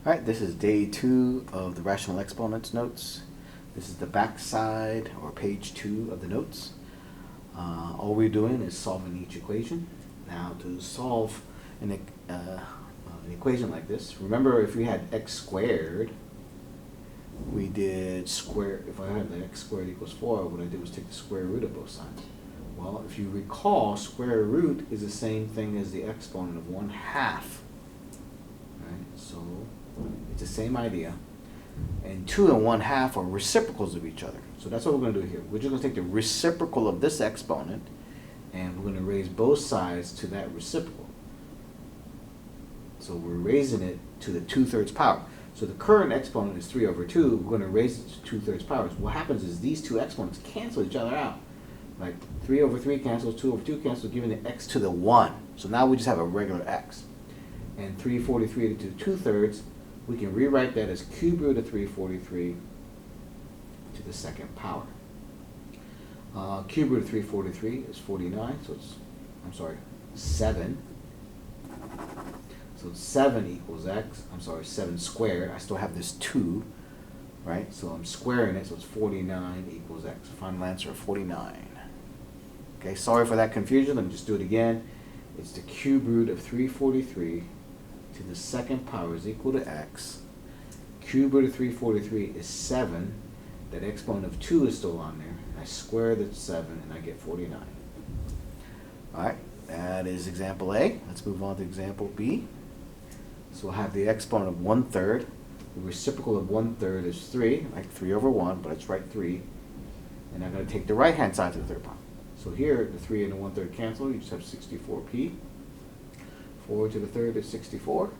Alright, this is day 2 of the rational exponents notes. This is the back side or page 2 of the notes. All we're doing is solving each equation. Now to solve an equation like this, remember if we had x squared, we did square, if I had the x squared equals 4, what I did was take the square root of both sides. Well, if you recall, square root is the same thing as the exponent of 1/2. Right? So it's the same idea. And 2 and 1/2 are reciprocals of each other. So that's what we're going to do here. We're just going to take the reciprocal of this exponent and we're going to raise both sides to that reciprocal. So we're raising it to the 2/3 power. So the current exponent is 3/2. We're going to raise it to 2/3 power. What happens is these two exponents cancel each other out. Like 3/3 cancels, 2/2 cancels, giving the x to the 1. So now we just have a regular x. And 343 to 2/3, we can rewrite that as cube root of 343 to the second power. Cube root of 343 is 49, so it's, 7. So 7 equals x, 7 squared. I still have this 2, right? So I'm squaring it, so it's 49 equals x. Final answer of 49. Okay, sorry for that confusion. Let me just do it again. It's the cube root of 343 to the second power is equal to x. Cube root of 343 is 7. That exponent of 2 is still on there. I square the 7 and I get 49. Alright, that is example A. Let's move on to example B. So we'll have the exponent of 1/3. The reciprocal of 1/3 is 3, like 3/1, but let's write 3. And I'm going to take the right hand side to the third power. So here, the 3 and the 1/3 cancel. You just have 64p. 4 to the third is 64.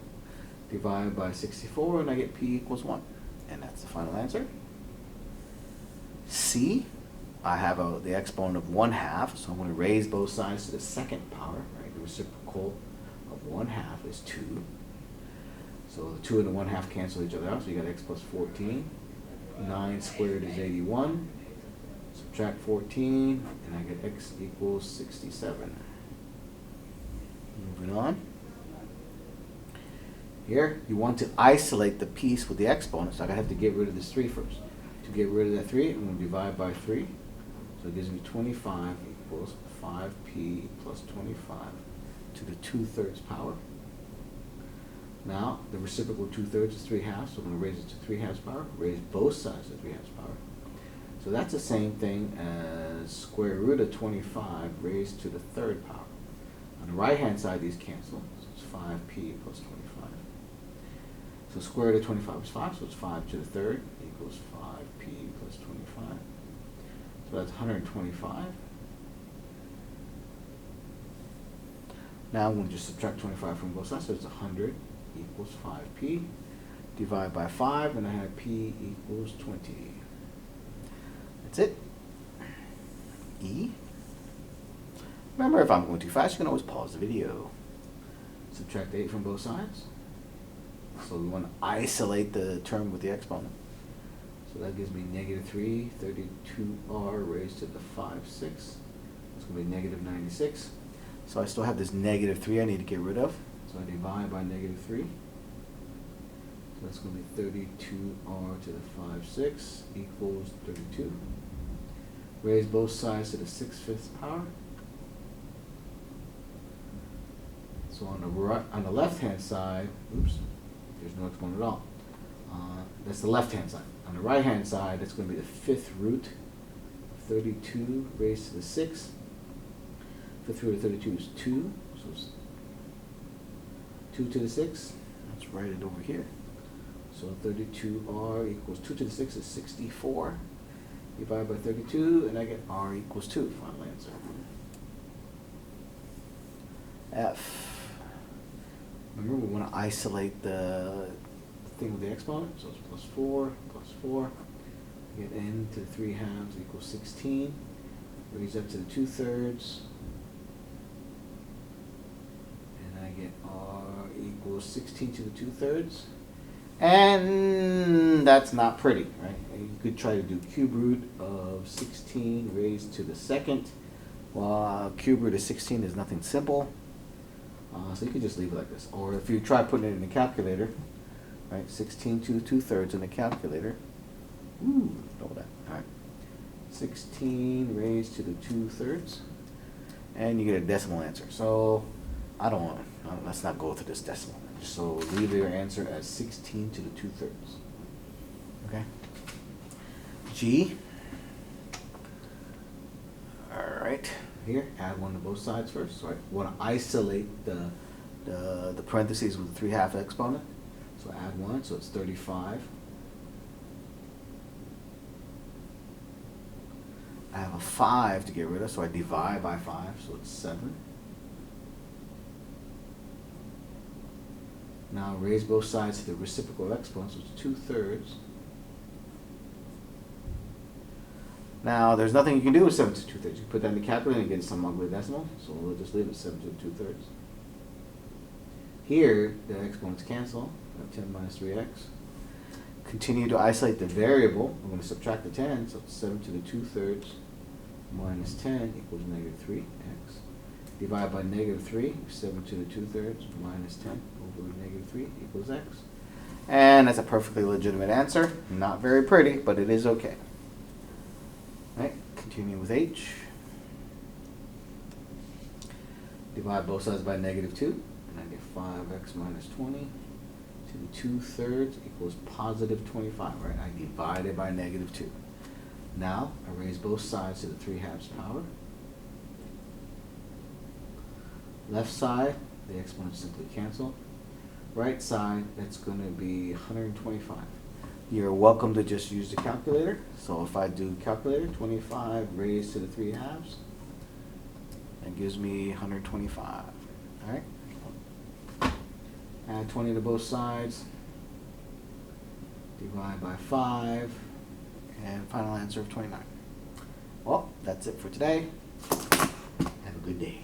Divide by 64, and I get p equals 1. And that's the final answer. C, I have the exponent of 1/2, so I'm going to raise both sides to the second power. Right? The reciprocal of 1/2 is 2. So the 2 and the 1/2 cancel each other out, so you got x plus 14. 9 squared is 81. Subtract 14, and I get x equals 67. Moving on. Here, you want to isolate the piece with the exponent, so I'm going to have to get rid of this 3 first. To get rid of that 3, I'm going to divide by 3. So it gives me 25 equals 5p plus 25 to the 2/3 power. Now, the reciprocal 2/3 is 3/2, so I'm going to raise it to 3/2 power. Raise both sides to 3/2 power. So that's the same thing as square root of 25 raised to the 3rd power. On the right hand side, these cancel, so it's 5p plus 25. So square root of 25 is 5, so it's 5 to the 3rd equals 5p plus 25. So that's 125. Now I'm going to just subtract 25 from both sides, so it's 100 equals 5p. Divide by 5, and I have p equals 20. That's it. E. Remember, if I'm going too fast, you can always pause the video. Subtract 8 from both sides. So we want to isolate the term with the exponent. So that gives me -3, 32r raised to the 5/6. That's going to be -96. So I still have this -3 I need to get rid of. So I divide by -3. So that's going to be 32r to the 5/6 equals 32. Raise both sides to the 6/5 power. So on the left-hand side, oops, there's no exponent at all. That's the left-hand side. On the right-hand side, that's going to be the 5th root of 32 raised to the 6. 5th root of 32 is 2, so it's 2 to the 6. Let's write it over here. So 32r equals 2 to the 6 is 64. Divide by 32, and I get r equals 2. Final answer. F. Remember, we want to isolate the thing with the exponent. So it's plus 4, plus 4. Get n to the 3/2 equals 16. Raise up to the 2/3. And I get r equals 16 to the 2/3. And that's not pretty, right? You could try to do cube root of 16 raised to the 2nd. Well, cube root of 16 is nothing simple. So you could just leave it like this. Or if you try putting it in the calculator, right? 16 to the 2/3 in the calculator. Ooh, know that. All right. 16 raised to the 2/3, and you get a decimal answer. So I don't want. Let's not go to this decimal. So leave your answer as 16 to the 2/3. Okay. G. All right. Here, add 1 to both sides first. So I want to isolate the parentheses with the 3/2 exponent. So add 1, so it's 35. I have a 5 to get rid of, so I divide by 5, so it's 7. Now raise both sides to the reciprocal exponent, so it's 2/3. Now there's nothing you can do with 7 to the 2/3. You can put that in the calculator and get some ugly decimal, so we'll just leave it 7 to the 2/3. Here, the exponents cancel, 10 minus 3x. Continue to isolate the variable. I'm going to subtract the 10, so it's 7 to the 2/3 minus 10 equals -3x. Divide by -3, 7 to the 2/3 minus 10 over -3 equals x. And that's a perfectly legitimate answer. Not very pretty, but it is okay. All right, continue with h. Divide both sides by -2, and I get 5x minus 20 to the 2/3 equals positive 25, right? I divided by -2. Now, I raise both sides to the 3/2 power. Left side, the exponents simply cancel. Right side, that's going to be 125. You're welcome to just use the calculator. So if I do calculator, 25 raised to the 3/2, that gives me 125. All right. Add 20 to both sides. Divide by 5. And final answer of 29. Well, that's it for today. Have a good day.